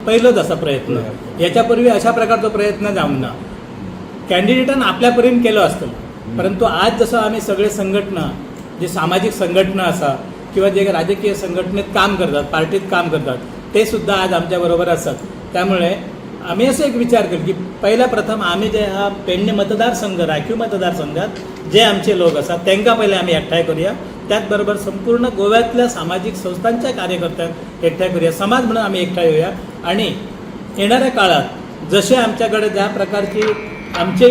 पहिलोच असा प्रयत्न. याच्यापूर्वी अशा प्रकारचा प्रयत्न जाऊन ना कॅन्डिडेटान आपल्या परीन केलो आसतलो, परंतु आज जसं आम्ही सगळे संघटना जे सामाजिक संघटना असा किंवा जे राजकीय संघटनेत काम करतात, पार्टीत काम करतात, ते सुद्धा आज आमच्याबरोबर असतात. त्यामुळे आम्ही असं एक विचार केला की पहिला प्रथम आम्ही जे हा पेडणे मतदारसंघ राखीव मतदारसंघात जे आमचे लोक असतात त्यांना पहिले आम्ही एकठांय करूया. त्याचबरोबर संपूर्ण गोव्यातल्या सामाजिक संस्थांच्या कार्यकर्त्यांक एकठांय करूया, समाज म्हणून आम्ही एकठांय होऊया. आणि येणाऱ्या काळात जसे आमच्याकडे ज्या प्रकारची आमचे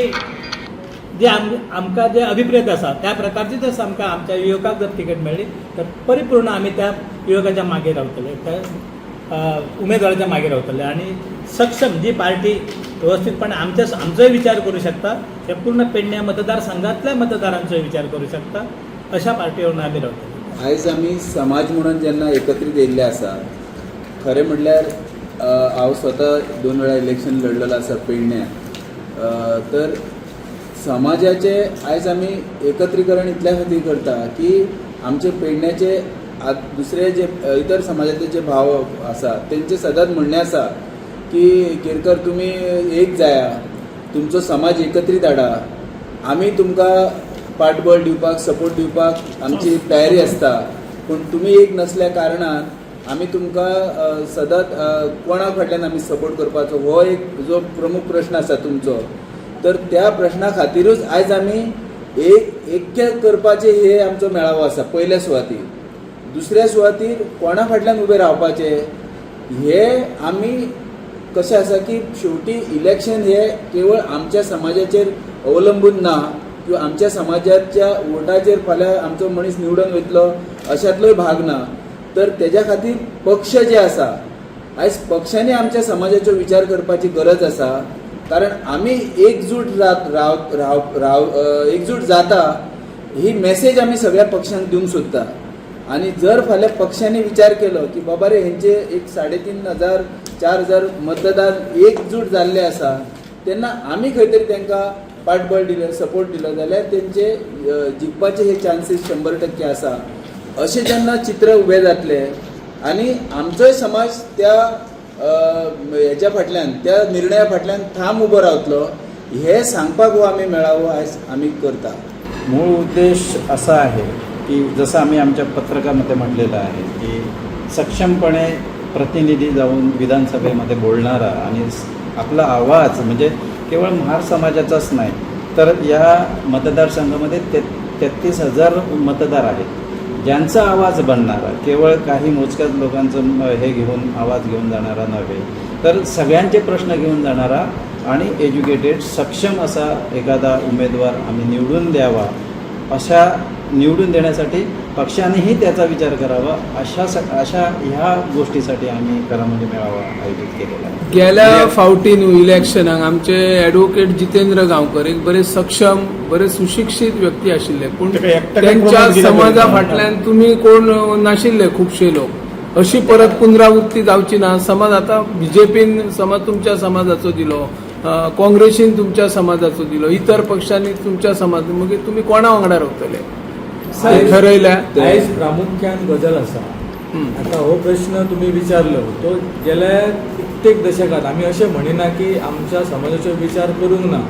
जे आमकां जे अभिप्रेत आसा त्या प्रकारची जसं आमच्या युवकांक जर तिकेट मेळ्ळी तर परिपूर्ण आम्ही त्या युवकाच्या मागे रावतले, त्या उमेदवाराच्या मागे रावतले आणि सक्षम जी पार्टी व्यवस्थितपणे आमचोय विचार करू शकता, त्या पूर्ण पेडण्या मतदारसंघातल्या मतदारांचोय विचार करू शकता, अशा पार्टीवरून आम्ही रावतले. आयज आमी समाज म्हणून जेन्ना एकत्रीत येयल्ले आसा, खरें म्हणल्यार हांव स्वता 2 वेळा इलेक्शन लढलेलो आसा पेडण्या, तर समाजाचे आयज आमी एकत्रीकरण इतल्या खातीर करता की आमचे पेडण्याचे दुसरे जे इतर समाजातले जे भाव आसा तेंचे सदांच म्हणणें आसा की केरकर तुमी एक जाया, तुमचो समाज एकत्रीत हाडा, आमी तुमकां पाठबळ दिवपाक सपोर्ट दिवपाक आमची तयारी आसता, पूण तुमी एक नसल्या कारणान आमी तुमकां सदांच कोणा फाटल्यान आमी सपोर्ट करपाचो हो एक जो प्रमुख प्रश्न आसा तुमचो. तर त्या प्रश्ना खातीरूच आयज आमी ऐक्य करपाचे हे आमचो मेळावो आसा पयल्या सुवातीर. दुसऱ्या सुवातीर कोणा फाटल्यान उबे रावपाचे हे आमी कशें आसा की शेवटी इलेक्शन हे केवळ आमच्या समाजाचेर अवलंबून ना किंवा आमच्या समाजाच्या वोटाचेर फाल्यां आमचो मनीस निवडून वयतलो अशातलोय भाग ना. तर तेज्या खातीर पक्ष जे आसा आयज पक्षांनी आमच्या समाजाचो विचार करपाची गरज आसा, कारण आमी एकजूट एकजूट जाता ही मेसेज आमी सगळ्या पक्षांक दिवंक सोदता. आणि जर फाल्यां पक्षांनी विचार केलो की बाबा रे हेंचे एक 3,500-4,000 मतदार एकजूट जाल्ले आसा, तेन्ना आमी खंय तरी तांकां पाठबळ दिलें, सपोर्ट दिलो जाल्यार तेंचे जिखपाचे हे चान्सीस 100% आसा. अशें जेन्ना चित्र उबें जातलें आनी आमचोय समाज त्या हेच्या फाटल्यान त्या निर्णया फाटल्यान ठाम उबो रावतलो हे सांगपाक हो आमी मेळावो आयज आमी करता. मूळ उद्देश असा आहे की जसं आम्ही आमच्या पत्रकामध्ये म्हटलेलं आहे की सक्षमपणे प्रतिनिधी जाऊन विधानसभेमध्ये बोलणारा आणि आपला आवाज म्हणजे केवळ महार समाजाचाच नाही तर या मतदारसंघामध्ये 33,000 मतदार आहेत ज्यांचा आवाज बनणारा, केवळ काही मोजक्याच लोकांचं हे घेऊन आवाज घेऊन जाणारा नव्हे तर सगळ्यांचे प्रश्न घेऊन जाणारा आणि एज्युकेटेड सक्षम असा एखादा उमेदवार आम्ही निवडून द्यावा. अशा निवडून देण्यासाठी पक्षानेही त्याचा विचार करावा अशा ह्या गोष्टीसाठी आम्ही खरामध्ये मेळावा आयोजित केलेला आहे. गेल्या फावटी न्हू इलेक्शनाक आमचे ॲडव्होकेट जितेंद्र गांवकर एक बरे सक्षम बरे सुशिक्षीत व्यक्ती आशिल्ले, पूण त्यांच्या समाजा फाटल्यान तुमी कोण नाशिल्ले खुबशे लोक. अशी परत पुनरावृत्ती जावची ना. समाज आता बीजेपीन समाज तुमच्या समाजाचो दिलो, काँग्रेसीन तुमच्या समाजाचो दिलो, इतर पक्षांनी तुमच्या समाज, मागीर तुमी कोणा वांगडा रावतले ठरयल्या. आयज प्रामुख्यान गजाल आसा. आता हो प्रश्न तुम्ही विचारलो तो गेल्या कित्येक दशकात आम्ही अशें म्हणिना की आमच्या समाजाचो विचार करूंक ना.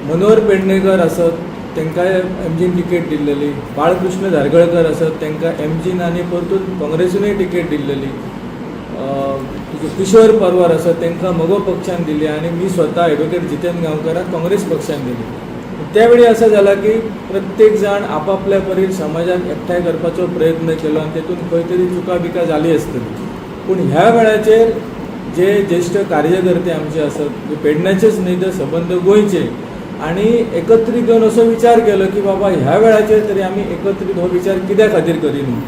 मनोहर पेडणेकर आसत तांकां एमजीन तिकेट दिल्लेली, बाळकृष्ण धारगळकर आसत तांकां एमजीन आनी परतून काँग्रेसीनूय तिकेट दिल्लेली, किशोर परवार आसत तांकां मगो पक्षान दिली आनी मी स्वता ॲडव्होकेट जितेंद्र गांवकराक काँग्रेस पक्षान दिली. त्यावेळी असं झाला की प्रत्येक जण आपापल्या परीन समाजाक एकठांय करपाचो प्रयत्न केलो आनी तेतून खंय तरी चुका बिका जाली आसतली. पूण ह्या वेळाचेर जे ज्येष्ठ कार्यकर्ते आमचे आसत, पेडण्याचेच न्ही तर संबंध गोंयचे, आणि एकत्रीत येवन असो विचार केलो की बाबा ह्या वेळाचेर तरी आमी एकत्रीत हो विचार कित्या खातीर करिना,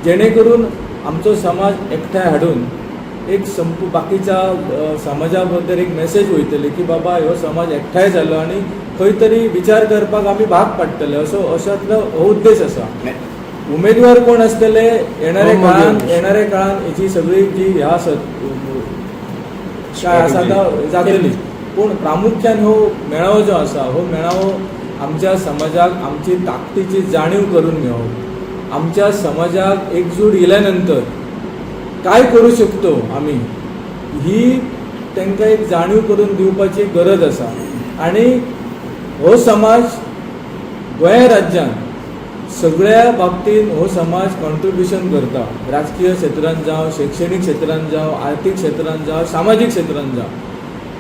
जेणे करून आमचो समाज एकठांय हाडून एक बाकीच्या समाजा बद्दल एक मेसेज वयतली की बाबा ह्यो समाज एकठांय जालो आनी खंय तरी विचार करपाक आमी भाग पडटले, अशातलो हो उद्देश आसा. उमेदवार कोण आसतले येणाऱ्या काळान हेची सगळी जी ह्या आसत काय आसा जातली. पूण प्रामुख्यान हो मेळावो जो आसा हो मेळावो आमच्या समाजाक आमची ताकदीची जाणीव करून घेवप, आमच्या समाजाक एकजूट येयल्या नंतर काय करू शकतो आमी ही तांकां एक जाणीव करून दिवपाची गरज आसा. आनी हो समाज गोंय राज्यांत सगळ्या बाबतींत हो समाज कॉन्ट्रिब्युशन करता. राजकीय क्षेत्रांत जावं, शैक्षणीक क्षेत्रांत जावं, आर्थीक क्षेत्रांत जावं, सामाजीक क्षेत्रांत जावं.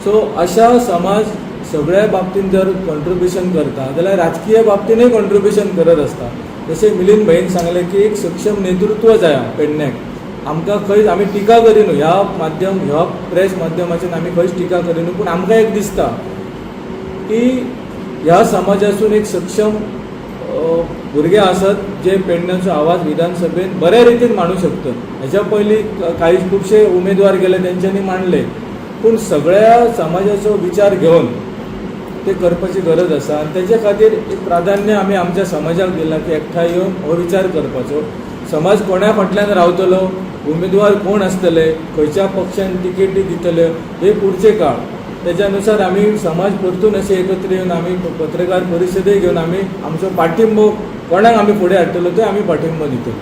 सो अशा समाज सगळ्या बाबतींत जर कॉन्ट्रिब्युशन करता जाल्यार राजकीय बाबतींतय कॉन्ट्रिब्युशन करत आसता. जशें मिलिंद भाईन सांगलें की एक सक्षम नेतृत्व जाय पेडण्याक. आमकां खंयच आमी टिका करिनू ह्या प्रेस माध्यमाच्यान आमी खंयच टिका करिनू, पूण आमकां एक दिसता की ह्या समाजासून एक सक्षम भुरगे आसत जे पेडण्याचो आवाज विधानसभेत बऱ्या रितीन मांडू शकतात. हेच्या पयलीं काही खुबशे उमेदवार गेले तेंच्यांनी मांडले, पूण सगळ्या समाजाचो विचार घेवन ते करपाची गरज आसा. आनी तेच्या खातीर एक प्राधान्य आमी आमच्या समाजाक दिलां की एकठांय येवन हो विचार करपाचो. समाज कोण्या फाटल्यान रावतलो, उमेदवार कोण आसतले, खंयच्या पक्षान तिकेटी दितले, हे पुढचे काळ. त्याच्यानुसार आमी समाज परतून अशे एकत्र येवन आमी पत्रकार परिशदय घेवन आमी आमचो पाठिंबो कोणाक आमी फुडें हाडटलो तो आमी पाठिंबो दितलो.